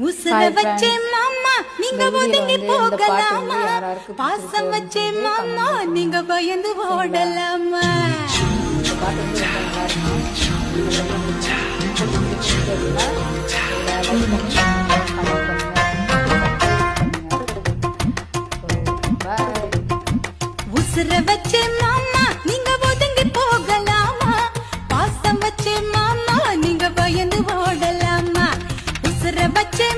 உசுர வச்சே மாமா நீங்க ஒதுங்கி போகலாமா, பாசம் வச்சே மாமா நீங்க பயந்து ஓடலாமா. உசுர வச்சே மாமா நீங்க ஒதுங்கி போகலாமா, பாசம் வச்சே மாமா நீங்க பயந்து ஓடலாமா. உசுர வச்சே